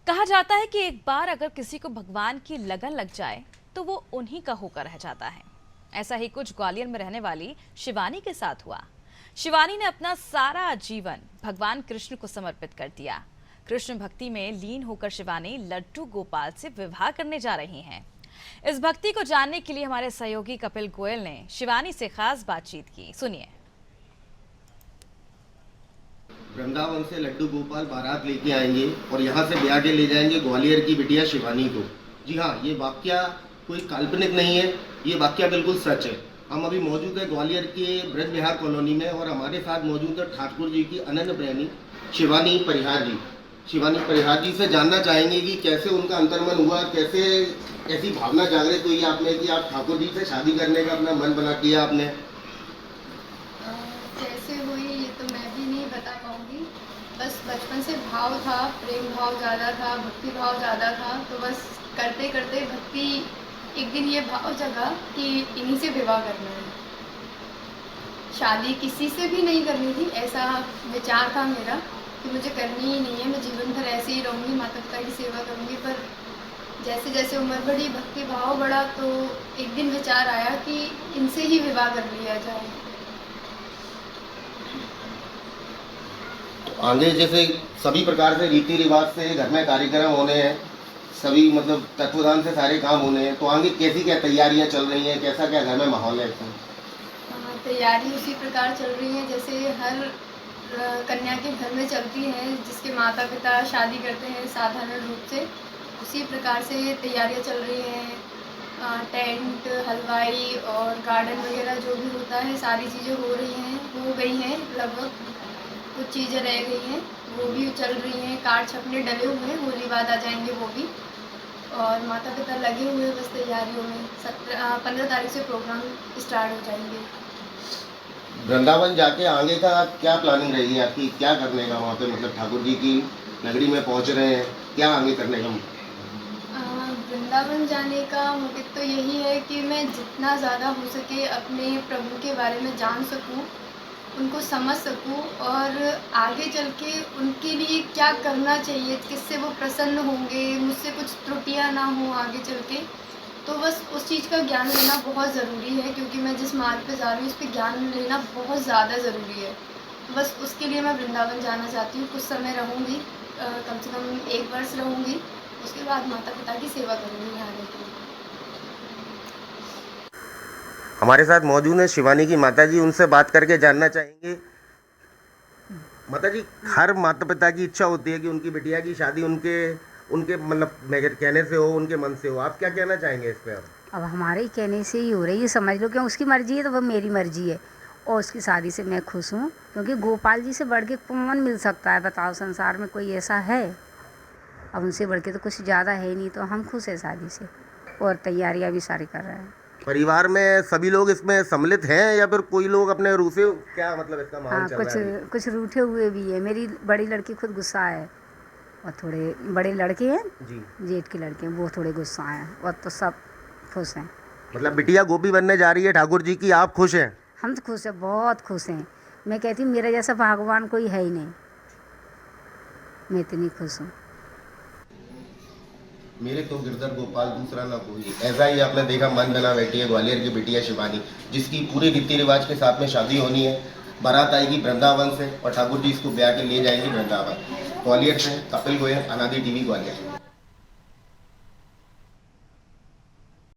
कहा जाता है कि एक बार अगर किसी को भगवान की लगन लग जाए तो वो उन्हीं का होकर रह जाता है। ऐसा ही कुछ ग्वालियर में रहने वाली शिवानी के साथ हुआ। शिवानी ने अपना सारा जीवन भगवान कृष्ण को समर्पित कर दिया। कृष्ण भक्ति में लीन होकर शिवानी लड्डू गोपाल से विवाह करने जा रही हैं। इस भक्ति को जानने के लिए हमारे सहयोगी कपिल गोयल ने शिवानी से खास बातचीत की। सुनिए। वृंदावन से लड्डू गोपाल बारात लेके आएंगे और यहाँ से ब्याह के ले जाएंगे ग्वालियर की बिटिया शिवानी को। जी हाँ, ये वाकया कोई काल्पनिक नहीं है, ये वाकया बिल्कुल सच है। हम अभी मौजूद है ग्वालियर के ब्रज विहार कॉलोनी में और हमारे साथ मौजूद है ठाकुर जी की अनन्य प्रेमी शिवानी परिहार जी। शिवानी परिहार जी से जानना चाहेंगे कि कैसे उनका अंतर्मन हुआ, कैसे ऐसी भावना जागृत हुई आपने कि आप ठाकुर जी से शादी करने का अपना मन बना किया आपने। कैसे हुई ये तो मैं भी नहीं बता पाऊँगी। बस बचपन से भाव था, प्रेम भाव ज़्यादा था, भक्ति भाव ज़्यादा था, तो बस करते करते भक्ति एक दिन ये भाव जगा कि इन्हीं से विवाह करना है। शादी किसी से भी नहीं करनी थी, ऐसा विचार था मेरा कि मुझे करनी ही नहीं है, मैं जीवन भर ऐसे ही रहूँगी, माता पिता की सेवा करूँगी। पर जैसे जैसे उम्र बढ़ी, भक्ति भाव बढ़ा, तो एक दिन विचार आया कि इनसे ही विवाह कर लिया जाए। आगे जैसे सभी प्रकार से रीति रिवाज से घर में कार्यक्रम होने हैं, सभी मतलब तत्वदान से सारे काम होने हैं, तो आगे कैसी क्या तैयारियां चल रही हैं, कैसा क्या घर में माहौल है इसमें? तैयारी उसी प्रकार चल रही है जैसे हर कन्या के घर में चलती है, जिसके माता पिता शादी करते हैं साधारण रूप से, उसी प्रकार से तैयारियां चल रही हैं। टेंट, हलवाई और गार्डन वगैरह जो भी होता है, सारी चीज़ें हो गई हैं लगभग। कुछ चीज़ें रह गई हैं, वो भी चल रही हैं। कार्ड छपने डले हुए हैं, होली बाद आ जाएंगे वो भी। और माता पिता लगे हुए हैं बस तैयारियों में। 15 तारीख से प्रोग्राम स्टार्ट हो जाएंगे। वृंदावन जाके आगे का क्या प्लानिंग रहेगी आपकी, क्या करने का वहाँ पे, मतलब ठाकुर जी की नगरी में पहुँच रहे हैं, क्या आगे करने का? वृंदावन जाने का मोटिव तो यही है कि मैं जितना ज़्यादा हो सके अपने प्रभु के बारे में जान सकूं, उनको समझ सकूं और आगे चल के उनके लिए क्या करना चाहिए, किससे वो प्रसन्न होंगे, मुझसे कुछ त्रुटियां ना हो आगे चल के। तो बस उस चीज़ का ज्ञान लेना बहुत ज़रूरी है, क्योंकि मैं जिस मार्ग पे जा रही हूँ उस पर ज्ञान लेना बहुत ज़्यादा ज़रूरी है। तो बस उसके लिए मैं वृंदावन जाना चाहती हूँ। कुछ समय रहूँगी, कम से कम 1 वर्ष रहूँगी। उसके बाद माता पिता की सेवा करूँगी यहाँ आने के लिए। हमारे साथ मौजूद है शिवानी की माता जी, उनसे बात करके जानना चाहेंगे। माता जी, हर माता पिता की इच्छा होती है कि उनकी बिटिया की शादी उनके उनके मतलब कहने से हो, उनके मन से हो। आप क्या कहना चाहेंगे इस पे? अब हमारे ही कहने से ही हो रही है, समझ लो। क्यों उसकी मर्जी है तो वह मेरी मर्जी है, और उसकी शादी से मैं खुश हूँ। क्योंकि गोपाल जी से बढ़ के कौन मिल सकता है, बताओ, संसार में कोई ऐसा है? अब उनसे बढ़ के तो कुछ ज़्यादा है ही नहीं, तो हम खुश हैं शादी से, और तैयारियाँ भी सारी कर रहे हैं। परिवार में सभी लोग इसमें सम्मिलित हैं या फिर कोई लोग अपने रूसे, क्या मतलब इसका माहौल हाँ, चल रहा है? कुछ रूठे हुए भी है। मेरी बड़ी लड़की खुद गुस्सा है, और थोड़े बड़े लड़के हैं जी, जेठ के लड़के हैं, वो थोड़े गुस्सा हैं, और तो सब खुश हैं। मतलब बिटिया गोपी बनने जा रही है ठाकुर जी की, आप खुश हैं? हम तो खुश हैं, बहुत खुश हैं। मैं कहती हूँ मेरा जैसा भगवान कोई है ही नहीं, मैं इतनी खुश हूँ। मेरे तो गिरधर गोपाल दूसरा ना कोई। ऐसा ही आपने देखा मन बना बैठी है ग्वालियर की बिटिया शिवानी, जिसकी पूरे रीति रिवाज के साथ में शादी होनी है। बारात आएगी वृंदावन से और ठाकुर जी इसको ब्याह के लिए जाएंगे वृंदावन। ग्वालियर से कपिल गोयल, अनादि टीवी ग्वालियर।